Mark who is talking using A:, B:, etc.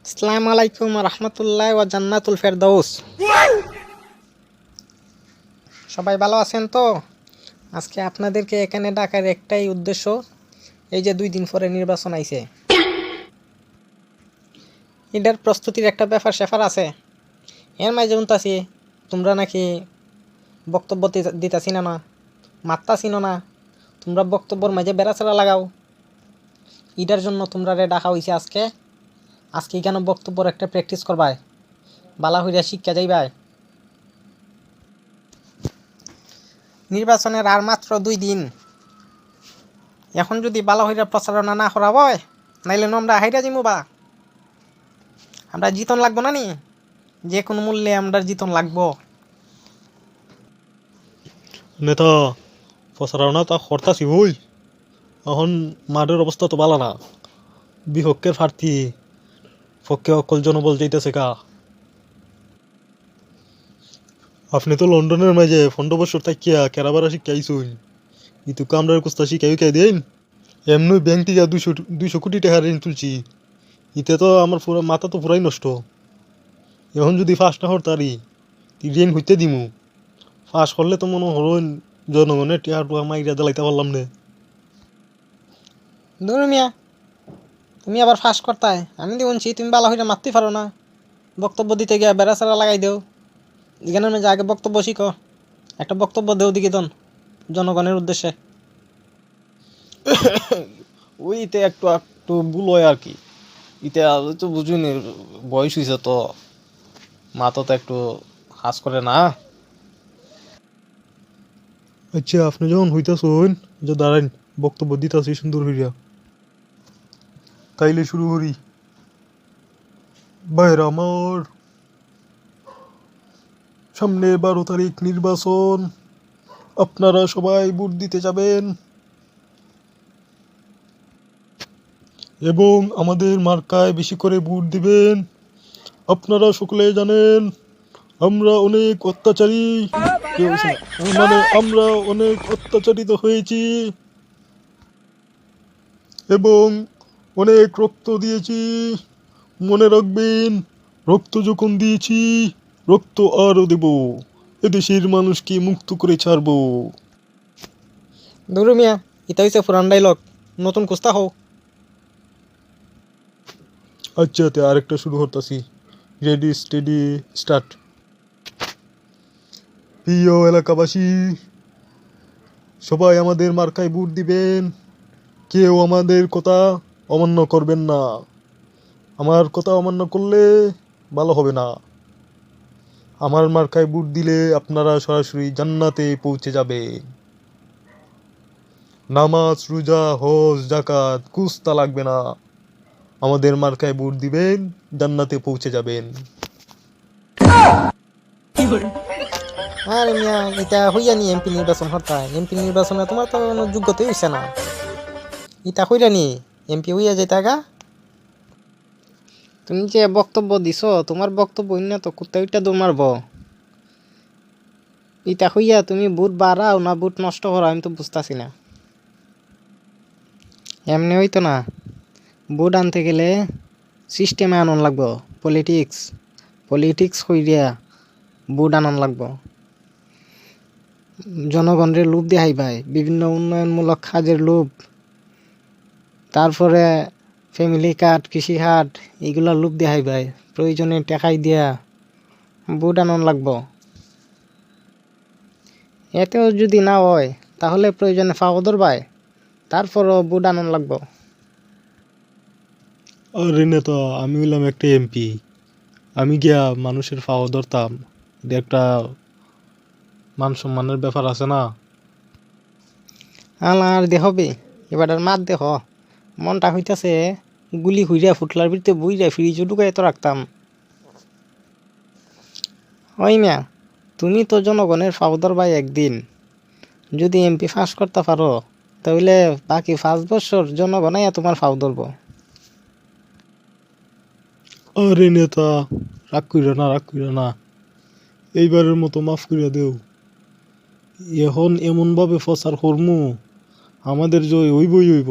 A: আসসালামু আলাইকুম রহমতুল্লাহ ওয়া জান্নাতুল ফেরদৌস। সবাই ভালো আছেন তো? আজকে আপনাদেরকে এখানে ডাকার একটাই উদ্দেশ্য, এই যে 2 দিন পরে নির্বাচন আইছে, এটার প্রস্তুতির একটা ব্যাপার স্যাপার আছে। এর মাঝে শুনতাছি তোমরা নাকি বক্তব্য দিতাছি না, মারতাছি না, তোমরা বক্তব্যর মাঝে বেড়াচেরা লাগাও। এটার জন্য তোমরা ডাকা হয়েছে আজকে কেন বক্তব্যর একটা প্র্যাকটিস করবাই, বালা হইয়া শিক্ষা যাইবাই। নির্বাচনের আর মাত্র 2 দিন, এখন যদি বালা হইয়া প্রচারণা না করা হয়, নাইলে আমরা হাইরা যাইমু। আমরা জিতন লাগবো না নি, যে কোনো মূল্যে আমরা জিতন লাগবো।
B: নেতা প্রচারণা তা করতাছি বই, এখন মাঠের অবস্থা তো ভালো না, বিপক্ষের প্রার্থী পক্ষে অকল জনবল যাইতেছে কা। আপনি তো লন্ডনের মাঝে 15 বছর থাকিয়া কেরাবারা শিখাইছুন, ইতুক আমরা কুস্তা শিখাই দিন। এমনি ব্যাংক থেকে 200 কোটি টাকা ঋণ তুলছি, ইতে তো আমার পুরো মাথা তো পুরাই নষ্ট। এখন যদি ফাঁস না হরতারি ঋণ হইতে দিমু, ফাঁস করলে তো মনে হরইন জনগণের টিয়ার টুয়া মাইরা দিলাইতে পারলাম না।
A: ধরু মিয়া, তুমি আবার ফাঁস করতাই, আমি শুনছি তুমি বালা হইয়া মারতে পারো না, বক্তব্য দিতে গিয়া বেড়াচারা লাগাই দেও। এখানের মাঝে আগে বক্তব্য শিখো, একটা বক্তব্য দেও দিকে দন জনগণের উদ্দেশ্যে।
B: ওই ইতে একটু একটু ভুল হয় আর কি, ইতে তো বুঝুনি বয়স হয়েছে তো, মাথা তো একটু কাজ করে না। আচ্ছা আপনি যখন হইতাছেন যে দাঁড়ান, বক্তব্য দিতাছি সুন্দর হইয়া, তাইলে শুরু করি। ভাইরা আমার, সামনে 12 তারিখ নির্বাচন, আপনারা সবাই ভোট দিতে যাবেন এবং আমাদের মার্কায় বেশি করে ভোট দিবেন। আপনারা সকলে জানেন আমরা অনেক অত্যাচারী, আমরা অনেক অত্যাচারিত হয়েছি এবং অনেক রক্ত দিয়েছি। মনে রাখবেন, রক্ত যখন দিয়েছি, রক্ত আরও দেব, এদেশের মানুষকে মুক্ত করে ছাড়বো।
A: ধরু মিয়া, এটা হইছে পুরান ডাইলগ, নতুন কুস্তা হও।
B: আচ্ছা তে আরেকটা শুরু করতেছি, রেডি স্টেডি স্টার্ট। প্রিয় এলাকাবাসী, সবাই আমাদের মার্কায় ভোট দিবেন, কেউ আমাদের কথা অমান্য করবেন না। আমার কথা অমান্য করলে ভালো হবে না। আমার মার্কায় ভোট দিলে আপনারা সরাসরি জান্নাতে পৌঁছে যাবে। নামাজ রোজা হজ জাকাত কুস্তা লাগবে না, আমাদের মার্কায় ভোট দিবেন, জান্নাতে পৌঁছে যাবেন।
A: আরে মিয়া, এটা হইয়া নি এমপি নির্বাচন হরতায়, এমপি নির্বাচনে তোমার তো কোনো যোগ্যতাই হইছে না, এটা হইয়া নি এমপি হইয়া যেতে গা। তুমি যে বক্তব্য দিছো, তোমার বক্তব্য না তো কুত্তা উইটা দৌড় মারব। ইটা হইয়া তুমি বুট বাড়াও না বুট নষ্ট করো, আমি তো বুঝতেছি না। এমনি হইতো না, বুট আনতে গেলে সিস্টেমে আনন লাগবো, পলিটিক্স হইয়া বুট আনন লাগবো। জনগণের লোভ দেখাই ভাই, বিভিন্ন উন্নয়নমূলক কাজের লোভ, তারপরে ফ্যামিলি কার্ড, কৃষি কার্ড, এগুলা লোভ দেখাই ভাই, প্রয়োজনে টাকাই দিয়া বুট আনন লাগবো। এতেও যদি না হয় তাহলে প্রয়োজনে ফাওদর ভাই, তারপরও বুট আনন লাগবো।
B: আরে নেতা, আমি হইলাম একটা এমপি, আমি গিয়া মানুষের ফাওয়া ধরতাম, এটা একটা মান সম্মানের ব্যাপার আছে না।
A: আর দেখবে এবার আর মাত দেখ, মনটা হইতাছে গুলি হইরা ফুটলার ভিতরে বইরা ফ্রিজও ঢুকাই তো রাখতাম। ওই মিয়া, তুমি তো জনগণের ফাওদর ভাই, একদিন যদি এমপি পাস করতে পারো তাহলে বাকি 5 বছর জনগণাই তোমার ফাও ধরবো।
B: আরে নেতা, রাগ কইরা না, এইবারের মতো মাফ কইরা দেও। এখন এমন ভাবে প্রচার করমু, আমাদের জয় হইবই হইব।